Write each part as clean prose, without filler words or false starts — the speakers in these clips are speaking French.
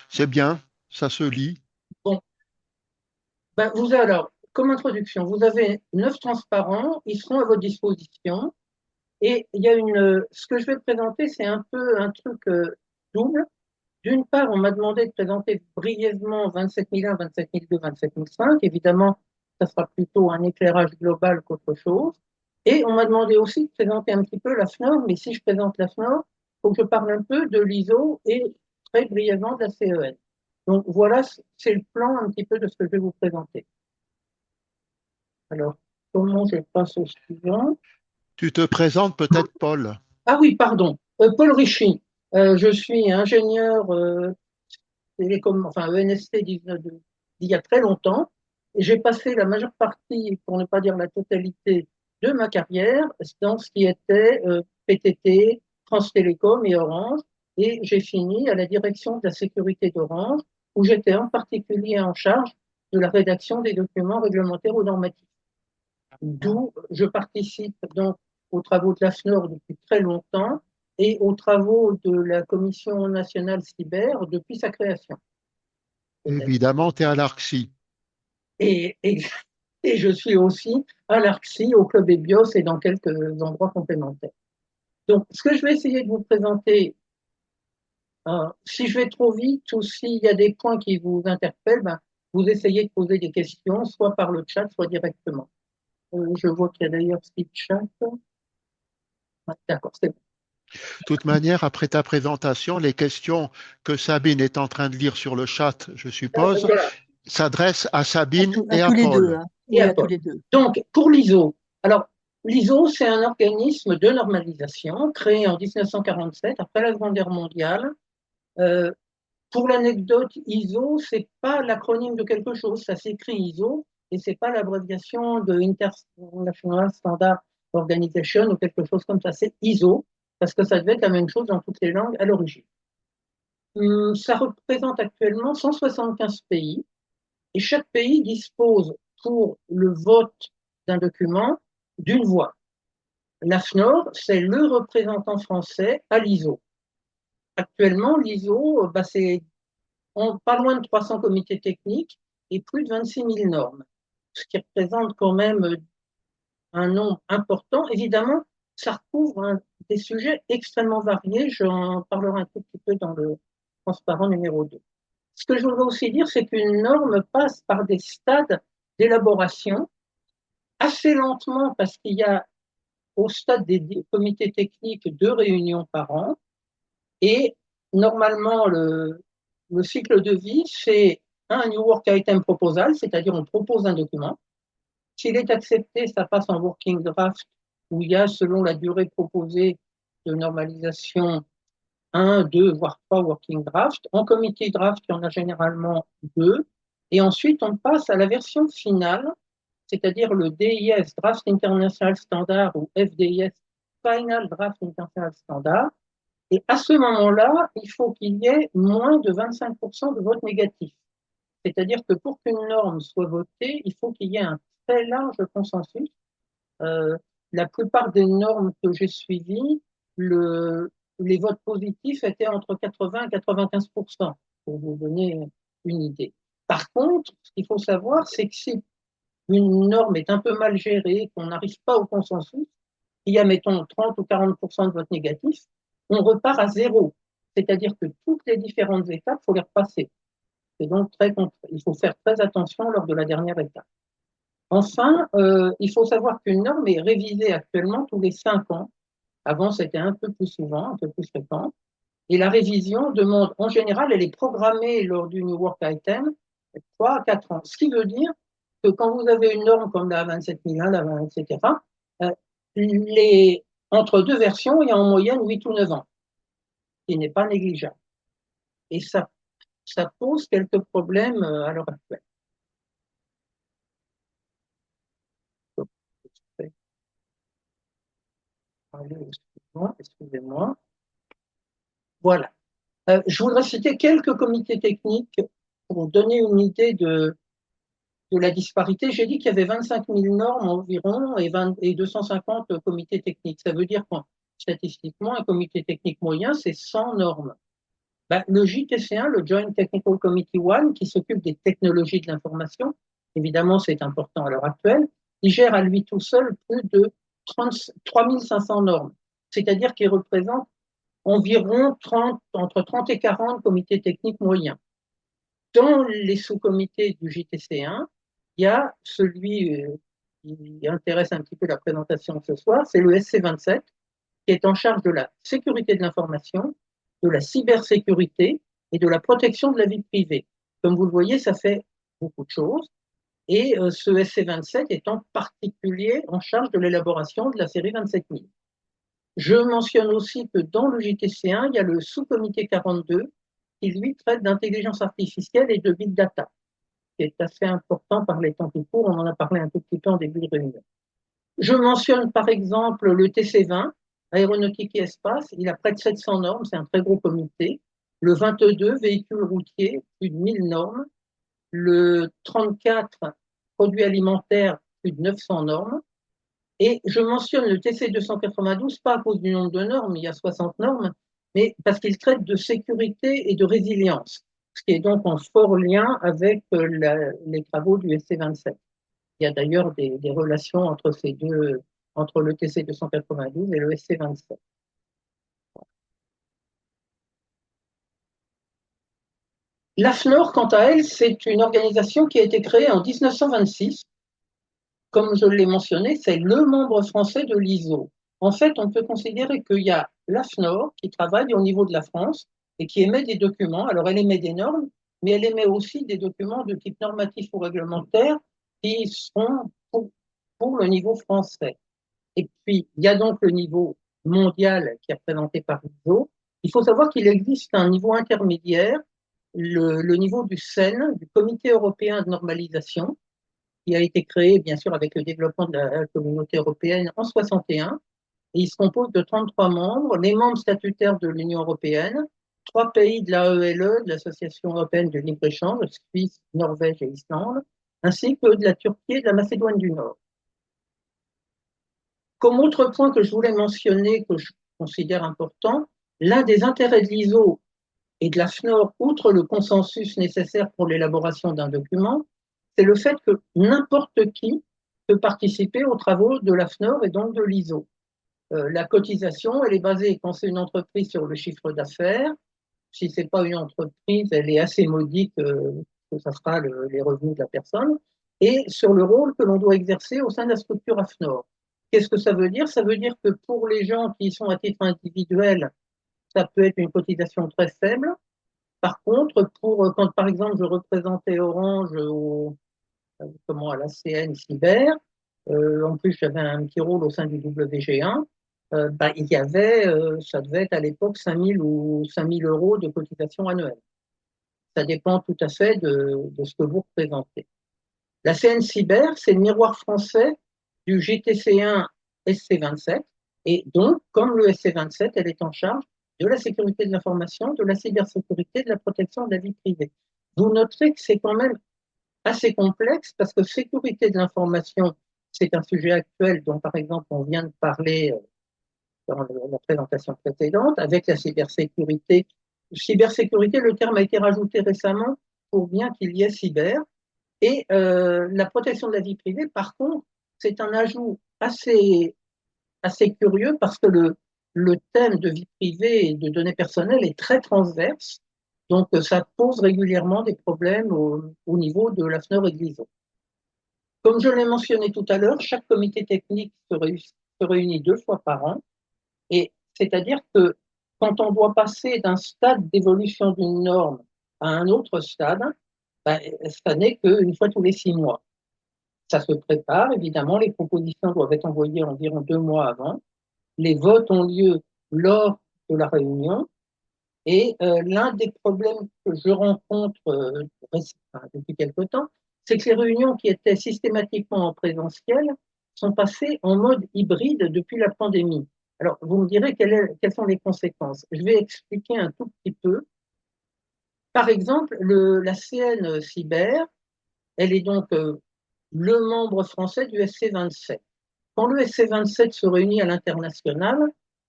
C'est bien, ça se lit. Bon, ben, vous avez alors, comme introduction, vous avez 9 transparents, ils seront à votre disposition. Et il y a ce que je vais présenter, c'est un peu un truc double. D'une part, on m'a demandé de présenter brièvement 27001, 27002, 27005. Évidemment, ça sera plutôt un éclairage global qu'autre chose. Et on m'a demandé aussi de présenter un petit peu la FNOR, mais si je présente la FNOR, il faut que je parle un peu de l'ISO et très brièvement de la CEN. Donc voilà, c'est le plan un petit peu de ce que je vais vous présenter. Alors, comment je passe au suivant? Tu te présentes peut-être, Paul. Ah oui, pardon. Paul Richy. Je suis ingénieur télécom, enfin ENST d'il y a très longtemps. Et j'ai passé la majeure partie, pour ne pas dire la totalité, de ma carrière dans ce qui était PTT, France Télécom et Orange. Et j'ai fini à la direction de la sécurité d'Orange, où j'étais en particulier en charge de la rédaction des documents réglementaires ou normatifs. D'où je participe donc aux travaux de l'AFNOR depuis très longtemps et aux travaux de la Commission nationale cyber depuis sa création. Évidemment, tu es à l'ARCSI. Et, et, et je suis aussi à l'ARCSI, au Club EBIOS et dans quelques endroits complémentaires. Donc, ce que je vais essayer de vous présenter, si je vais trop vite ou s'il y a des points qui vous interpellent, ben, vous essayez de poser des questions, soit par le chat, soit directement. Je vois qu'il y a d'ailleurs Steve Chat. Ah, d'accord, c'est bon. De toute manière, après ta présentation, les questions que Sabine est en train de lire sur le chat, je suppose, Voilà. s'adressent à Sabine À et à tous les deux, Paul. hein. Et Oui, à à tous Paul. les deux. Donc, pour l'ISO, alors l'ISO, c'est un organisme de normalisation créé en 1947, après la Seconde Guerre mondiale. Euh, pour l'anecdote, ISO, c'est pas l'acronyme de quelque chose, ça s'écrit ISO, et c'est pas l'abréviation de International Standard Organization ou quelque chose comme ça, c'est ISO, parce que ça devait être la même chose dans toutes les langues à l'origine. Ça représente actuellement 175 pays, et chaque pays dispose pour le vote d'un document d'une voix. L'AFNOR, c'est le représentant français à l'ISO. Actuellement, l'ISO, bah, c'est pas loin de 300 comités techniques et plus de 26 000 normes, ce qui représente quand même un nombre important. Évidemment, ça recouvre des sujets extrêmement variés. J'en parlerai un tout petit peu dans le transparent numéro 2. Ce que je voudrais aussi dire, c'est qu'une norme passe par des stades d'élaboration assez lentement parce qu'il y a au stade des comités techniques 2 réunions par an et normalement le cycle de vie, c'est un New Work Item Proposal, c'est-à-dire on propose un document. S'il est accepté, ça passe en Working Draft où il y a, selon la durée proposée de normalisation, un, deux, voire trois working drafts. En comité draft, il y en a généralement deux. Et ensuite, on passe à la version finale, c'est-à-dire le DIS, Draft International Standard, ou FDIS, Final Draft International Standard. Et à ce moment-là, il faut qu'il y ait moins de 25% de votes négatifs. C'est-à-dire que pour qu'une norme soit votée, il faut qu'il y ait un très large consensus. Euh, la plupart des normes que j'ai suivies, les votes positifs étaient entre 80 et 95%, pour vous donner une idée. Par contre, ce qu'il faut savoir, c'est que si une norme est un peu mal gérée, qu'on n'arrive pas au consensus, il y a, mettons, 30 ou 40% de votes négatifs, on repart à zéro. C'est-à-dire que toutes les différentes étapes, il faut les repasser. C'est donc il faut faire très attention lors de la dernière étape. Enfin, il faut savoir qu'une norme est révisée actuellement tous les 5 ans. Avant, c'était un peu plus souvent, un peu plus fréquent. Et la révision demande, en général, elle est programmée lors du New Work Item 3 à 4 ans. Ce qui veut dire que quand vous avez une norme comme la 27001, la 20, etc., euh, entre deux versions, il y a en moyenne 8 ou 9 ans, ce qui n'est pas négligeable. Et ça pose quelques problèmes à l'heure actuelle. Excusez-moi. Voilà. Je voudrais citer quelques comités techniques pour donner une idée de la disparité. J'ai dit qu'il y avait 25 000 normes environ et 250 comités techniques. Ça veut dire que statistiquement, un comité technique moyen, c'est 100 normes. Le JTC1, le Joint Technical Committee 1, qui s'occupe des technologies de l'information, évidemment c'est important à l'heure actuelle, il gère à lui tout seul plus de 3500 normes, c'est-à-dire qu'il représente environ entre 30 et 40 comités techniques moyens. Dans les sous-comités du JTC1, il y a celui qui intéresse un petit peu la présentation ce soir, c'est le SC27, qui est en charge de la sécurité de l'information, de la cybersécurité et de la protection de la vie privée. Comme vous le voyez, ça fait beaucoup de choses. Et ce SC27 est en particulier en charge de l'élaboration de la série 27000. Je mentionne aussi que dans le JTC1, il y a le sous-comité 42 qui, lui, traite d'intelligence artificielle et de big data, qui est assez important par les temps qui courent. On en a parlé un tout petit peu en début de réunion. Je mentionne par exemple le TC20, aéronautique et espace. Il a près de 700 normes, c'est un très gros comité. Le 22, véhicules routiers, plus de 1000 normes. Le 34, produits alimentaires, plus de 900 normes. Et je mentionne le TC 292, pas à cause du nombre de normes, il y a 60 normes, mais parce qu'il traite de sécurité et de résilience, ce qui est donc en fort lien avec les travaux du SC27. Il y a d'ailleurs des relations entre ces deux, entre le TC 292 et le SC27. L'AFNOR, quant à elle, c'est une organisation qui a été créée en 1926. Comme je l'ai mentionné, c'est le membre français de l'ISO. En fait, on peut considérer qu'il y a l'AFNOR qui travaille au niveau de la France et qui émet des documents. Alors, elle émet des normes, mais elle émet aussi des documents de type normatif ou réglementaire qui sont pour le niveau français. Et puis, il y a donc le niveau mondial qui est représenté par l'ISO. Il faut savoir qu'il existe un niveau intermédiaire, le niveau du CEN, du Comité européen de normalisation, qui a été créé, bien sûr, avec le développement de la communauté européenne en 61. Et il se compose de 33 membres, les membres statutaires de l'Union européenne, 3 pays de l'AELE, de l'Association européenne de libre-échange, Suisse, Norvège et Islande, ainsi que de la Turquie et de la Macédoine du Nord. Comme autre point que je voulais mentionner, que je considère important, l'un des intérêts de l'ISO et de la FNOR, outre le consensus nécessaire pour l'élaboration d'un document, c'est le fait que n'importe qui peut participer aux travaux de la FNOR et donc de l'ISO. La cotisation, elle est basée, quand c'est une entreprise, sur le chiffre d'affaires. Si ce n'est pas une entreprise, elle est assez modique, que ça sera les revenus de la personne, et sur le rôle que l'on doit exercer au sein de la structure AFNOR. Qu'est-ce que ça veut dire? Ça veut dire que pour les gens qui sont à titre individuel, ça peut être une cotisation très faible. Par contre, quand par exemple je représentais Orange à la CN Cyber, en plus j'avais un petit rôle au sein du WG1, il y avait, ça devait être à l'époque 5 000 ou 5 000 euros de cotisation annuelle. Ça dépend tout à fait de ce que vous représentez. La CN Cyber, c'est le miroir français du GTC1 SC27. Et donc, comme le SC27, elle est en charge de la sécurité de l'information, de la cybersécurité, de la protection de la vie privée. Vous noterez que c'est quand même assez complexe parce que sécurité de l'information, c'est un sujet actuel dont, par exemple, on vient de parler dans la présentation précédente, avec la cybersécurité. Cybersécurité, le terme a été rajouté récemment pour bien qu'il y ait cyber. Et la protection de la vie privée, par contre, c'est un ajout assez curieux parce que le thème de vie privée et de données personnelles est très transverse. Donc, ça pose régulièrement des problèmes au niveau de la FNOR et de l'ISO. Comme je l'ai mentionné tout à l'heure, chaque comité technique se réunit 2 fois par an. Et c'est-à-dire que quand on doit passer d'un stade d'évolution d'une norme à un autre stade, ça n'est qu'une fois tous les 6 mois. Ça se prépare, évidemment, les propositions doivent être envoyées environ 2 mois avant. Les votes ont lieu lors de la réunion. Et l'un des problèmes que je rencontre depuis quelque temps, c'est que les réunions qui étaient systématiquement en présentiel sont passées en mode hybride depuis la pandémie. Alors, vous me direz quelles sont les conséquences. Je vais expliquer un tout petit peu. Par exemple, la CN Cyber, elle est donc le membre français du SC27. Quand le SC27 se réunit à l'international,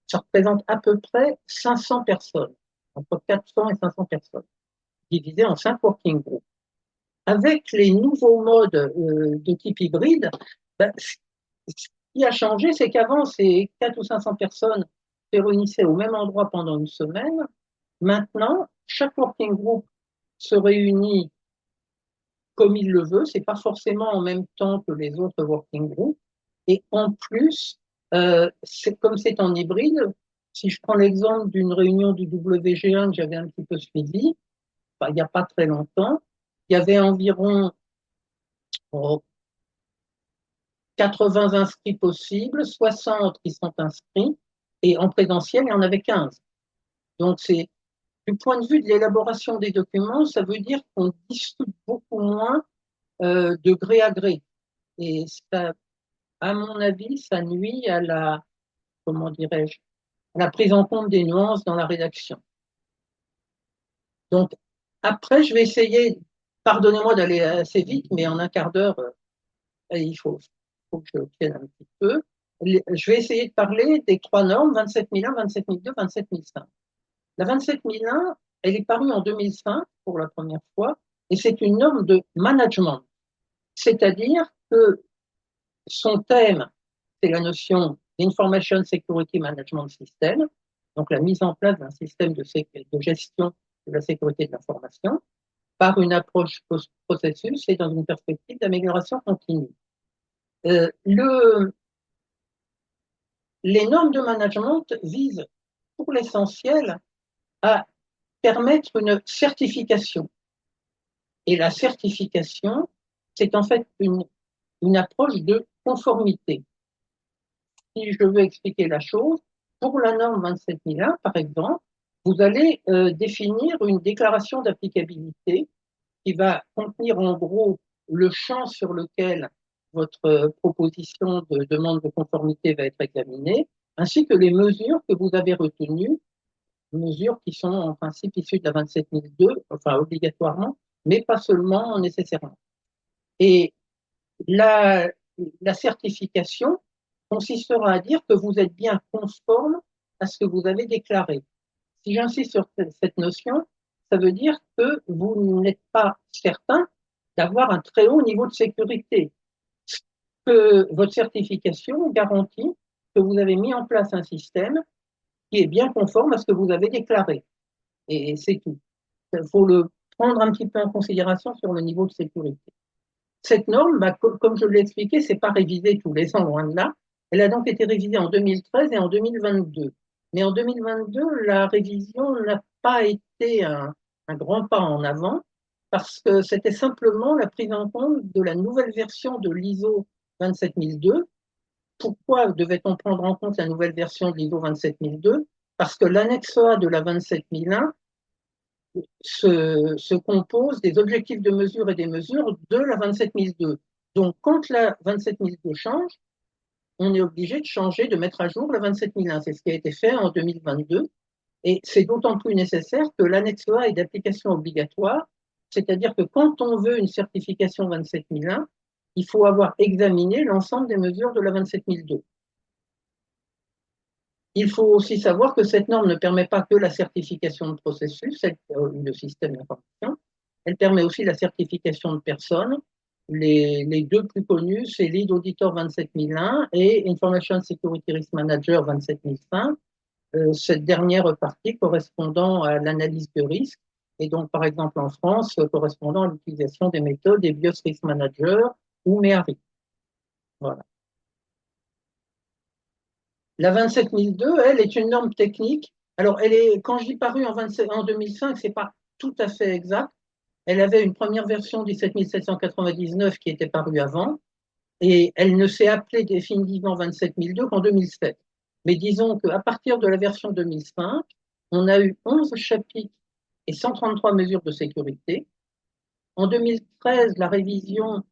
ça représente à peu près 500 personnes. entre 400 et 500 personnes, divisées en 5 working groups. Avec les nouveaux modes de type hybride, ben, ce qui a changé, c'est qu'avant, ces 400 ou 500 personnes se réunissaient au même endroit pendant une semaine. Maintenant, chaque working group se réunit comme il le veut, c'est pas forcément en même temps que les autres working groups. Et en plus, comme c'est en hybride, si je prends l'exemple d'une réunion du WG1 que j'avais un petit peu suivi, enfin, il n'y a pas très longtemps, il y avait environ 80 inscrits possibles, 60 qui sont inscrits, et en présentiel, il y en avait 15. Donc, c'est du point de vue de l'élaboration des documents, ça veut dire qu'on discute beaucoup moins de gré à gré. Et ça, à mon avis, ça nuit à la, comment dirais-je, à la prise en compte des nuances dans la rédaction. Donc, après, je vais essayer, pardonnez-moi d'aller assez vite, mais en un quart d'heure, il faut que je tienne un petit peu. Je vais essayer de parler des 3 normes, 27001, 27002, 27005. La 27001, elle est parue en 2005 pour la première fois, et c'est une norme de management. C'est-à-dire que son thème, c'est la notion d'Information Security Management System, donc la mise en place d'un système de gestion de la sécurité de l'information par une approche post-processus et dans une perspective d'amélioration continue. Les normes de management visent pour l'essentiel à permettre une certification. Et la certification, c'est en fait une approche de conformité. Si je veux expliquer la chose, pour la norme 27001, par exemple, vous allez définir une déclaration d'applicabilité qui va contenir en gros le champ sur lequel votre proposition de demande de conformité va être examinée, ainsi que les mesures que vous avez retenues, mesures qui sont en principe issues de la 27002, enfin obligatoirement, mais pas seulement nécessairement. Et la, la certification consistera à dire que vous êtes bien conforme à ce que vous avez déclaré. Si j'insiste sur cette notion, ça veut dire que vous n'êtes pas certain d'avoir un très haut niveau de sécurité. Que votre certification garantit que vous avez mis en place un système qui est bien conforme à ce que vous avez déclaré. Et c'est tout. Il faut le prendre un petit peu en considération sur le niveau de sécurité. Cette norme, bah, comme je l'ai expliqué, c'est pas révisée tous les ans, loin de là. Elle a donc été révisée en 2013 et en 2022. Mais en 2022, la révision n'a pas été un grand pas en avant parce que c'était simplement la prise en compte de la nouvelle version de l'ISO 27002. Pourquoi devait-on prendre en compte la nouvelle version de l'ISO 27002? Parce que l'annexe A de la 27001 se compose des objectifs de mesure et des mesures de la 27002. Donc, quand la 27002 change, on est obligé de changer, de mettre à jour la 27001. C'est ce qui a été fait en 2022. Et c'est d'autant plus nécessaire que l'annexe A est d'application obligatoire, c'est-à-dire que quand on veut une certification 27001, il faut avoir examiné l'ensemble des mesures de la 27002. Il faut aussi savoir que cette norme ne permet pas que la certification de processus, de système d'information, elle permet aussi la certification de personnes. Les deux plus connus, c'est Lead Auditor 27001 et Information Security Risk Manager 27005. Cette dernière partie correspondant à l'analyse de risque, et donc par exemple en France, correspondant à l'utilisation des méthodes des BIOS Risk Manager ou MEARI. Voilà. La 27002, elle, est une norme technique. Alors, quand je dis parue en 2005, c'est pas tout à fait exact. Elle avait une première version 17799 qui était parue avant, et elle ne s'est appelée définitivement 27002 qu'en 2007. Mais disons qu'à partir de la version 2005, on a eu 11 chapitres et 133 mesures de sécurité. En 2013, la révision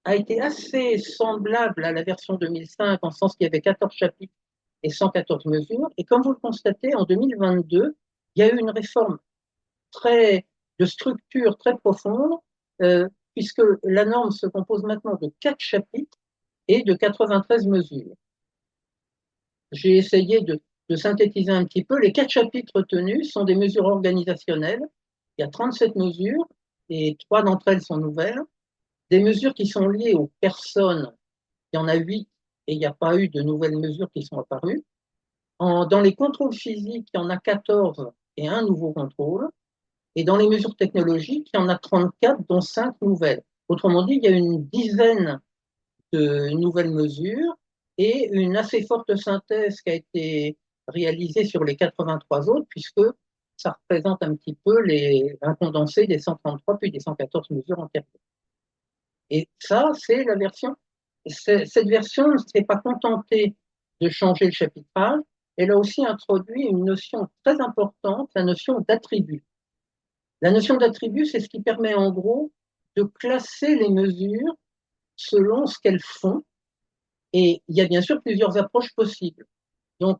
a été assez semblable à la version 2005, en sens qu'il y avait 14 chapitres et 114 mesures. Et comme vous le constatez, en 2022, il y a eu une réforme de structure très profonde, puisque la norme se compose maintenant de 4 chapitres et de 93 mesures. J'ai essayé de de synthétiser un petit peu, les 4 chapitres retenus sont des mesures organisationnelles. Il y a 37 mesures et 3 d'entre elles sont nouvelles. Des mesures qui sont liées aux personnes, il y en a 8 et il n'y a pas eu de nouvelles mesures qui sont apparues. Dans les contrôles physiques, il y en a 14 et un nouveau contrôle. Et dans les mesures technologiques, il y en a 34, dont 5 nouvelles. Autrement dit, il y a une dizaine de nouvelles mesures et une assez forte synthèse qui a été réalisée sur les 83 autres, puisque ça représente un petit peu un condensé des 133 puis des 114 mesures antérieures. Et ça, c'est la version. Cette version ne s'est pas contentée de changer le chapitrage, elle a aussi introduit une notion très importante, la notion d'attribut. La notion d'attribut, c'est ce qui permet en gros de classer les mesures selon ce qu'elles font. Et il y a bien sûr plusieurs approches possibles. Donc,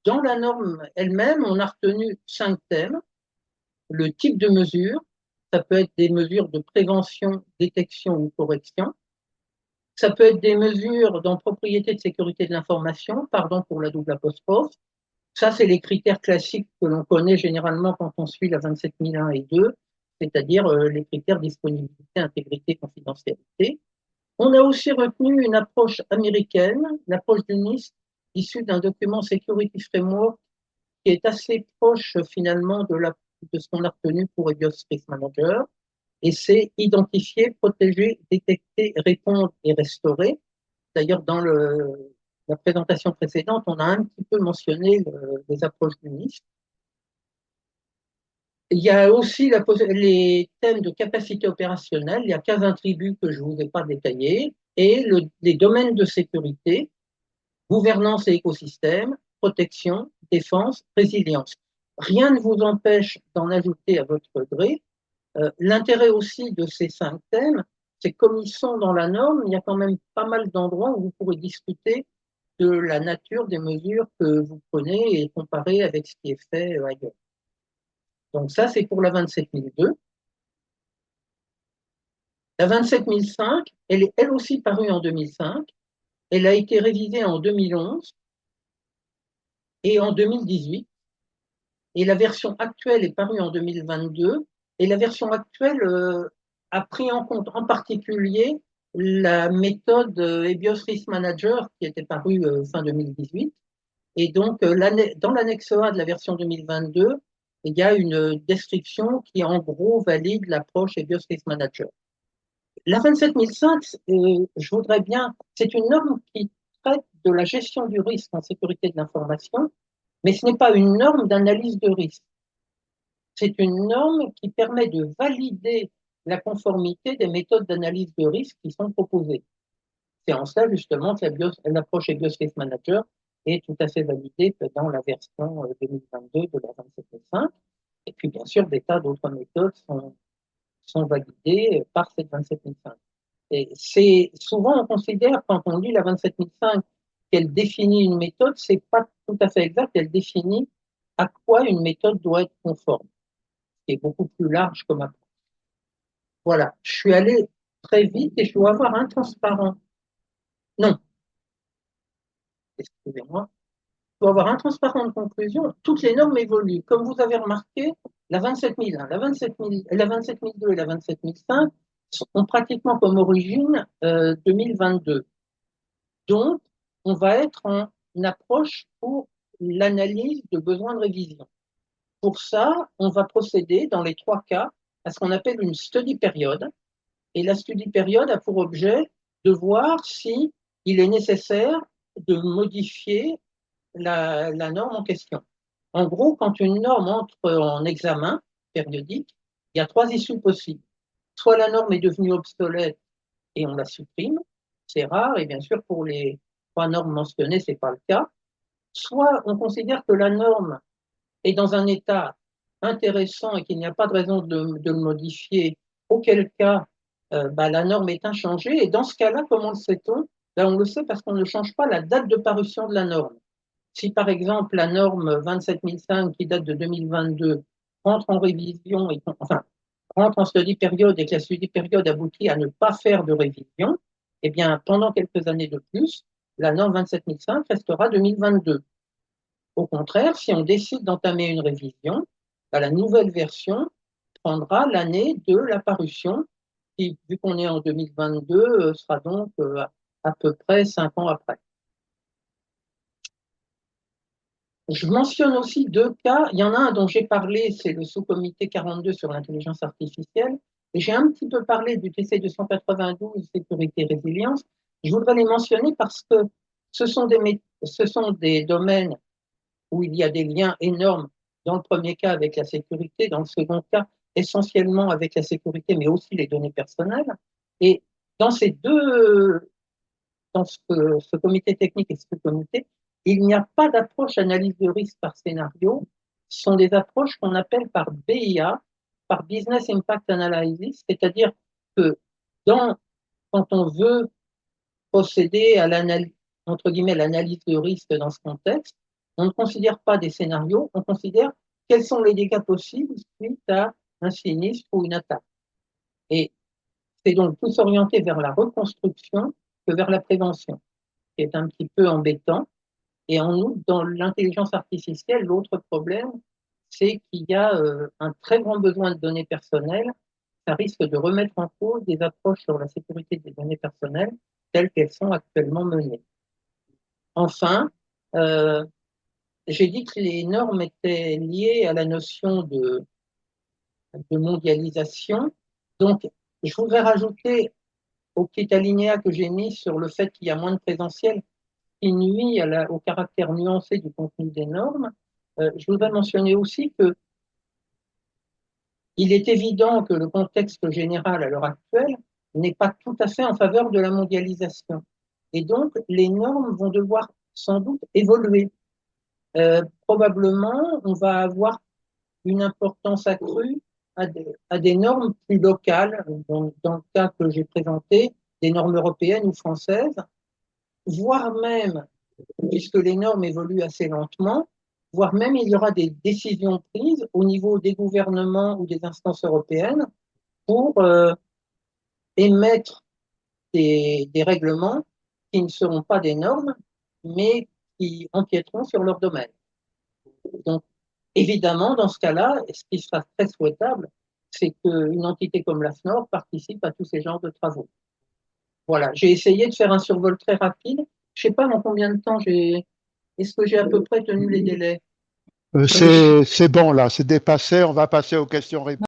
dans la norme elle-même, on a retenu 5 thèmes. Le type de mesure, ça peut être des mesures de prévention, détection ou correction. Ça peut être des mesures dans propriété de sécurité de l'information, pardon pour la double apostrophe. Ça, c'est les critères classiques que l'on connaît généralement quand on suit la 27001 et 2, c'est-à-dire les critères disponibilité, intégrité, confidentialité. On a aussi retenu une approche américaine, l'approche du NIST, issue d'un document Security Framework qui est assez proche finalement de ce qu'on a retenu pour EBIOS Risk Manager. Et c'est identifier, protéger, détecter, répondre et restaurer. D'ailleurs, dans la présentation précédente, on a un petit peu mentionné les approches du NIST. Il y a aussi les thèmes de capacité opérationnelle. Il y a 15 attributs que je ne vous ai pas détaillés. Et les domaines de sécurité, gouvernance et écosystème, protection, défense, résilience. Rien ne vous empêche d'en ajouter à votre gré. L'intérêt aussi de ces 5 thèmes, c'est comme ils sont dans la norme, il y a quand même pas mal d'endroits où vous pourrez discuter de la nature des mesures que vous prenez et comparer avec ce qui est fait ailleurs. Donc ça, c'est pour la 27002. La 27005, elle est elle aussi parue en 2005. Elle a été révisée en 2011 et en 2018. Et la version actuelle est parue en 2022. Et la version actuelle a pris en compte en particulier la méthode EBIOS Risk Manager qui était parue fin 2018. Et donc, dans l'annexe A de la version 2022, il y a une description qui, en gros, valide l'approche EBIOS Risk Manager. La 27005, je voudrais bien, c'est une norme qui traite de la gestion du risque en sécurité de l'information, mais ce n'est pas une norme d'analyse de risque. C'est une norme qui permet de valider la conformité des méthodes d'analyse de risque qui sont proposées. C'est en cela justement que l'approche EBIOS Risk Manager est tout à fait validée dans la version 2022 de la 27005. Et puis bien sûr, des tas d'autres méthodes sont validées par cette 27005. Et c'est souvent on considère quand on lit la 27005 qu'elle définit une méthode, c'est pas tout à fait exact. Elle définit à quoi une méthode doit être conforme, qui est beaucoup plus large comme approche. Voilà, je suis allé très vite et je dois avoir un transparent. Non, excusez-moi. Il faut avoir un transparent de conclusion. Toutes les normes évoluent. Comme vous avez remarqué, la 27001, la 27002 et la 27005 ont pratiquement comme origine 2022. Donc, on va être en approche pour l'analyse de besoins de révision. Pour ça, on va procéder dans les 3 cas à ce qu'on appelle une study période. Et la study période a pour objet de voir si il est nécessaire de modifier la norme en question. En gros, quand une norme entre en examen périodique, il y a 3 issues possibles. Soit la norme est devenue obsolète et on la supprime, c'est rare, et bien sûr pour les 3 normes mentionnées, ce n'est pas le cas. Soit on considère que la norme est dans un état intéressant et qu'il n'y a pas de raison de le modifier, auquel cas la norme est inchangée. Et dans ce cas-là, comment le sait-on? On le sait parce qu'on ne change pas la date de parution de la norme. Si par exemple la norme 27005 qui date de 2022 rentre en révision, rentre en study période et que la study période aboutit à ne pas faire de révision, eh bien pendant quelques années de plus, la norme 27005 restera 2022. Au contraire, si on décide d'entamer une révision, la nouvelle version prendra l'année de la parution, qui, vu qu'on est en 2022, sera donc à peu près 5 ans après. Je mentionne aussi deux cas. Il y en a un dont j'ai parlé, c'est le sous-comité 42 sur l'intelligence artificielle. Et j'ai un petit peu parlé du TC 292, sécurité et résilience. Je voudrais les mentionner parce que ce sont des domaines où il y a des liens énormes, dans le premier cas avec la sécurité, dans le second cas essentiellement avec la sécurité, mais aussi les données personnelles. Et dans ces deux, dans ce comité technique et ce comité, il n'y a pas d'approche analyse de risque par scénario. Ce sont des approches qu'on appelle par BIA, par Business Impact Analysis, c'est-à-dire que quand on veut procéder à l'analyse, entre guillemets, l'analyse de risque dans ce contexte, on ne considère pas des scénarios, on considère quels sont les dégâts possibles suite à un sinistre ou une attaque. Et c'est donc plus orienté vers la reconstruction que vers la prévention, qui est un petit peu embêtant. Et en outre, dans l'intelligence artificielle, l'autre problème, c'est qu'il y a un très grand besoin de données personnelles. Ça risque de remettre en cause des approches sur la sécurité des données personnelles telles qu'elles sont actuellement menées. Enfin, euh, j'ai dit que les normes étaient liées à la notion de mondialisation. Donc, je voudrais rajouter au petit alinéa que j'ai mis sur le fait qu'il y a moins de présentiel qui nuit au caractère nuancé du contenu des normes, je voudrais mentionner aussi que il est évident que le contexte général à l'heure actuelle n'est pas tout à fait en faveur de la mondialisation. Et donc, les normes vont devoir sans doute évoluer. Probablement, on va avoir une importance accrue à des normes plus locales, dans le cas que j'ai présenté, des normes européennes ou françaises, voire même, puisque les normes évoluent assez lentement, voire même il y aura des décisions prises au niveau des gouvernements ou des instances européennes pour émettre des règlements qui ne seront pas des normes, mais qui empiéteront sur leur domaine. Donc, évidemment, dans ce cas-là, ce qui sera très souhaitable, c'est qu'une entité comme la FNOR participe à tous ces genres de travaux. Voilà, j'ai essayé de faire un survol très rapide. Je ne sais pas en combien de temps est-ce que j'ai à peu près tenu les délais? C'est bon là, c'est dépassé. On va passer aux questions-réponses.